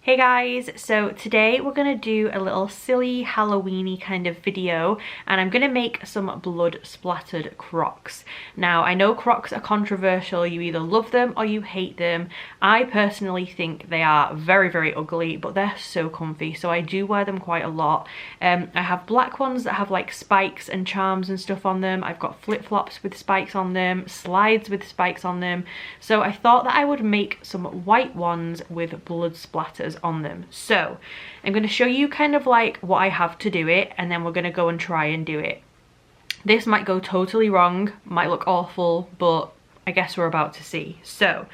Hey guys, so today we're going to do a little silly Halloweeny kind of video and I'm going to make some blood splattered Crocs. Now I know Crocs are controversial, you either love them or you hate them. I personally think they are very ugly, but they're so comfy, so I do wear them quite a lot. I have black ones that have like spikes and charms and stuff on them. I've got flip-flops with spikes on them, slides with spikes on them, so I thought that I would make some white ones with blood splatters on them. So I'm going to show you kind of like what I have to do it, and then we're going to go and try and do it. This might go totally wrong, might look awful, but I guess we're about to see. So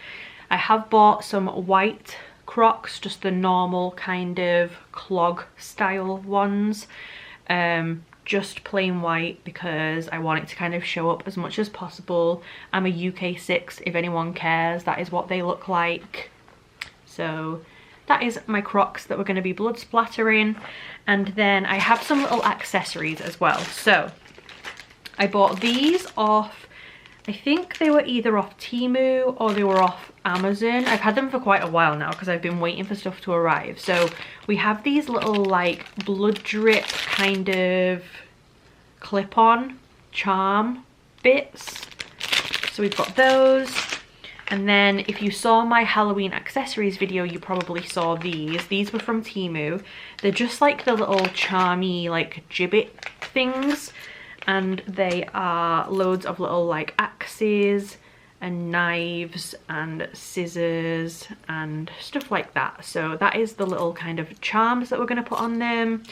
I have bought some white Crocs, just the normal kind of clog style ones, just plain white because I want it to kind of show up as much as possible. I'm a UK 6 if anyone cares, that is what they look like. So that is my Crocs that we're going to be blood splattering, and then I have some little accessories as well. So I bought these off, I think they were either off Temu or they were off Amazon. I've had them for quite a while now because I've been waiting for stuff to arrive. So we have these little like blood drip kind of clip-on charm bits. So we've got those. And then if you saw my Halloween accessories video, you probably saw these. These were from Temu. They're just like the little charmy like gibbet things. And they are loads of little like axes and knives and scissors and stuff like that. So that is the little kind of charms that we're going to put on them.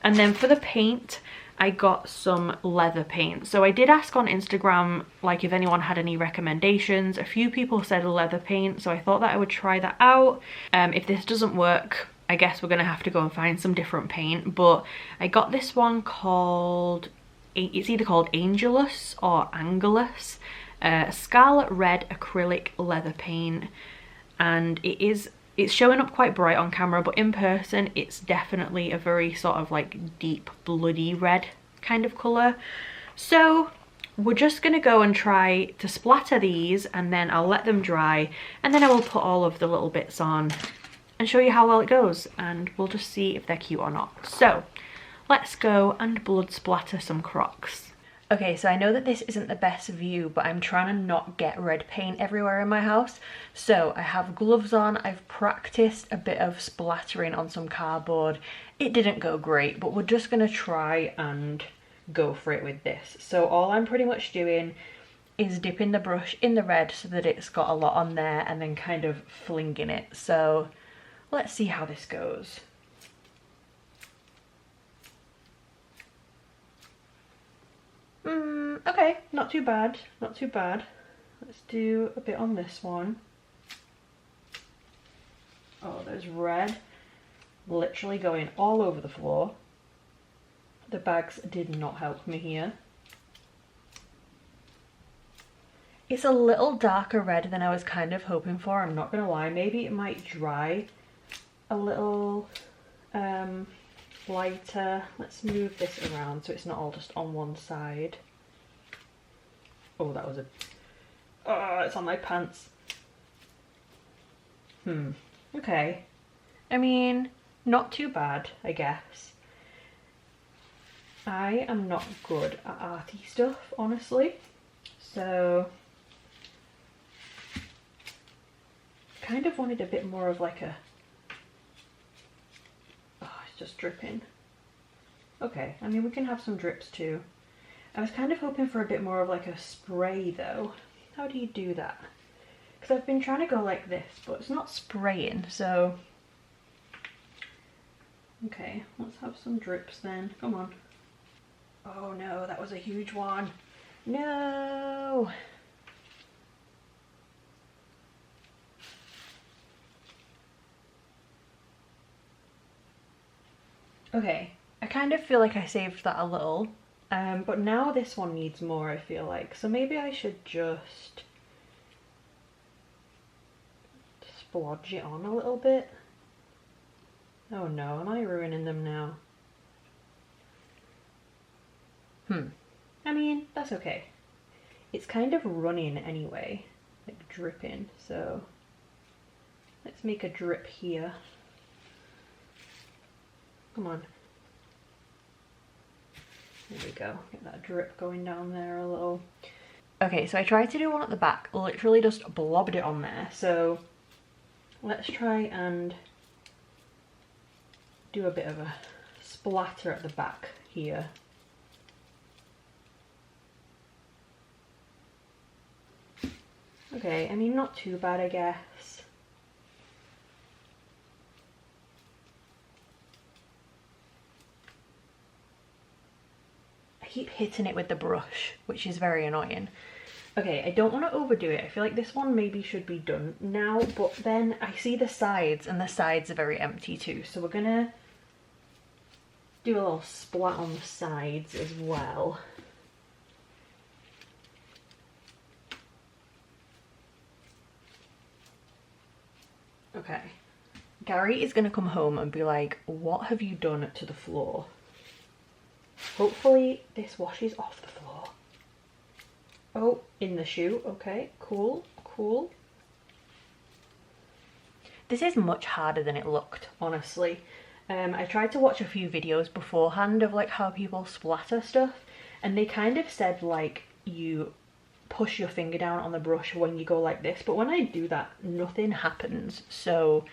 And then for the paint, I got some leather paint. So I did ask on Instagram like if anyone had any recommendations. A few people said leather paint, so I thought that I would try that out. If this doesn't work, I guess we're gonna have to go and find some different paint. But I got this one called, it's either called Angelus or Angelus, scarlet red acrylic leather paint, and it's showing up quite bright on camera, but in person it's definitely a very sort of like deep bloody red kind of colour. So we're just gonna go and try to splatter these, and then I'll let them dry, and then I will put all of the little bits on and show you how well it goes, and we'll just see if they're cute or not. So let's go and blood splatter some Crocs. Okay, so I know that this isn't the best view, but I'm trying to not get red paint everywhere in my house. So I have gloves on. I've practiced a bit of splattering on some cardboard. It didn't go great, but we're just gonna try and go for it with this. So all I'm pretty much doing is dipping the brush in the red so that it's got a lot on there, and then kind of flinging it. So let's see how this goes. Okay, not too bad, not too bad. Let's do a bit on this one. Oh, there's red literally going all over the floor. The bags did not help me here. It's a little darker red than I was kind of hoping for, I'm not gonna lie. Maybe it might dry a little lighter. Let's move this around so it's not all just on one side. Oh, that was a... Oh, it's on my pants. Okay. I mean, not too bad, I guess. I am not good at arty stuff, honestly. So... kind of wanted a bit more of like a... Oh, it's just dripping. Okay, I mean, we can have some drips too. I was kind of hoping for a bit more of like a spray though. How do you do that? Because I've been trying to go like this, but it's not spraying, so... Okay, let's have some drips then. Come on. Oh no, that was a huge one. No! Okay, I kind of feel like I saved that a little. But now this one needs more, I feel like. So maybe I should just splodge it on a little bit. Oh no, am I ruining them now? I mean, that's okay. It's kind of running anyway, like dripping, so let's make a drip here. Come on. There we go. Get that drip going down there a little. Okay, so I tried to do one at the back, literally just blobbed it on there. So let's try and do a bit of a splatter at the back here. Okay, I mean, not too bad, I guess. I keep hitting it with the brush, which is very annoying. Okay, I don't want to overdo it. I feel like this one maybe should be done now, but then I see the sides, and the sides are very empty too. So we're gonna do a little splat on the sides as well. Okay. Gary is gonna come home and be like, what have you done to the floor? Hopefully this washes off the floor. Oh, in the shoe. Okay, cool, cool. This is much harder than it looked, honestly. I tried to watch a few videos beforehand of like how people splatter stuff, and they kind of said like you push your finger down on the brush when you go like this, but when I do that, nothing happens. So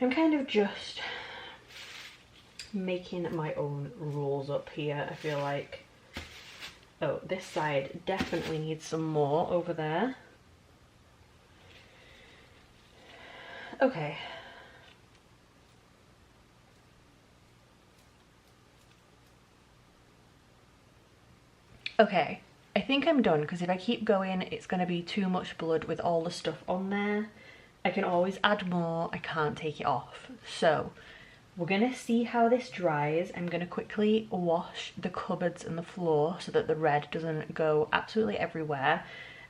I'm kind of just making my own rules up here, I feel like. Oh, this side definitely needs some more over there. Okay. Okay, I think I'm done, because if I keep going, it's going to be too much blood with all the stuff on there. I can always add more, I can't take it off. So we're going to see how this dries. I'm going to quickly wash the cupboards and the floor so that the red doesn't go absolutely everywhere.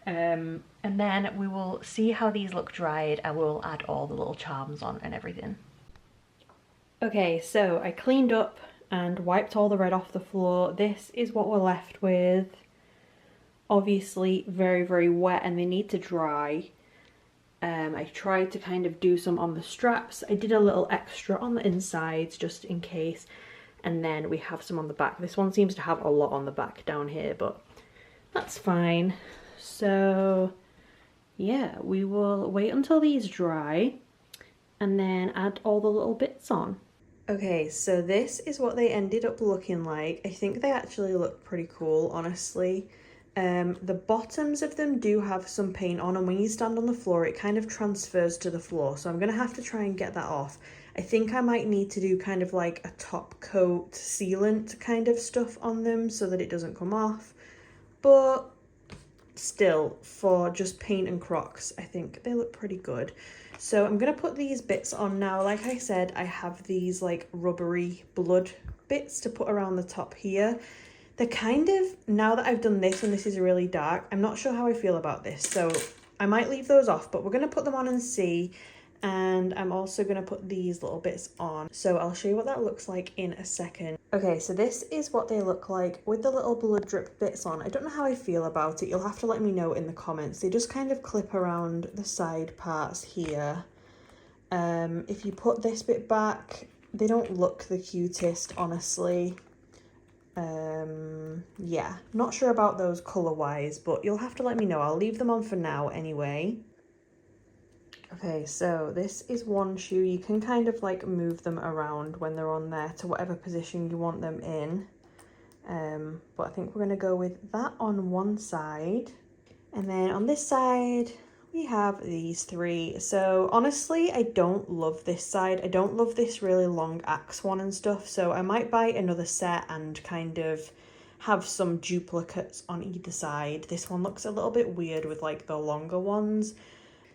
And then we will see how these look dried. I will add all the little charms on and everything. Okay, so I cleaned up and wiped all the red off the floor. This is what we're left with. Obviously very, very wet, and they need to dry. I tried to kind of do some on the straps. I did a little extra on the insides just in case. And then we have some on the back. This one seems to have a lot on the back down here, but that's fine. So yeah, we will wait until these dry and then add all the little bits on. Okay, so this is what they ended up looking like. I think they actually look pretty cool, honestly. The bottoms of them do have some paint on, and when you stand on the floor it kind of transfers to the floor, so I'm gonna have to try and get that off. I think I might need to do kind of like a top coat sealant kind of stuff on them so that it doesn't come off, but still, for just paint and Crocs, I think they look pretty good. So I'm gonna put these bits on now. Like I said, I have these like rubbery blood bits to put around the top here. They're kind of, now that I've done this and this is really dark, I'm not sure how I feel about this, so I might leave those off, but we're going to put them on and see. And I'm also going to put these little bits on, so I'll show you what that looks like in a second. Okay, so this is what they look like with the little blood drip bits on. I don't know how I feel about it. You'll have to let me know in the comments. They just kind of clip around the side parts here. If you put this bit back, they don't look the cutest, honestly. Yeah, not sure about those color wise, but you'll have to let me know. I'll leave them on for now anyway. Okay, so this is one shoe. You can kind of like move them around when they're on there to whatever position you want them in. But I think we're gonna go with that on one side, and then on this side we have these three. So honestly, I don't love this side. I don't love this really long axe one and stuff, so I might buy another set and kind of have some duplicates on either side. This one looks a little bit weird with like the longer ones.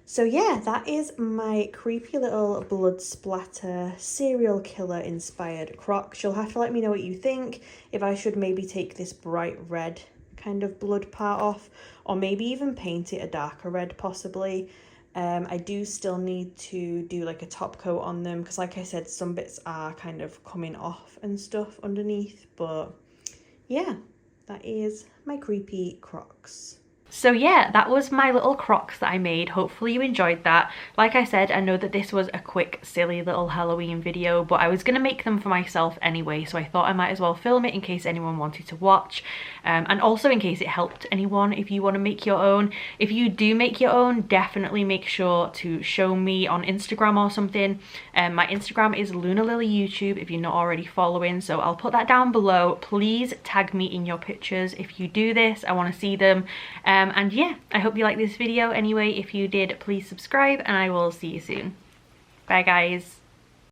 So yeah, that is my creepy little blood splatter serial killer inspired Crocs. You'll have to let me know what you think, if I should maybe take this bright red kind of blood part off, or maybe even paint it a darker red possibly. I do still need to do like a top coat on them, because like I said, some bits are kind of coming off and stuff underneath. But yeah, that is my creepy Crocs. So yeah, that was my little Crocs that I made. Hopefully you enjoyed that. Like I said, I know that this was a quick, silly little Halloween video, but I was gonna make them for myself anyway, so I thought I might as well film it in case anyone wanted to watch. And also in case it helped anyone if you want to make your own. If you do make your own, definitely make sure to show me on Instagram or something. My Instagram is Lunalily YouTube if you're not already following, so I'll put that down below. Please tag me in your pictures if you do this. I want to see them. And yeah, I hope you liked this video anyway. If you did, please subscribe and I will see you soon. Bye guys.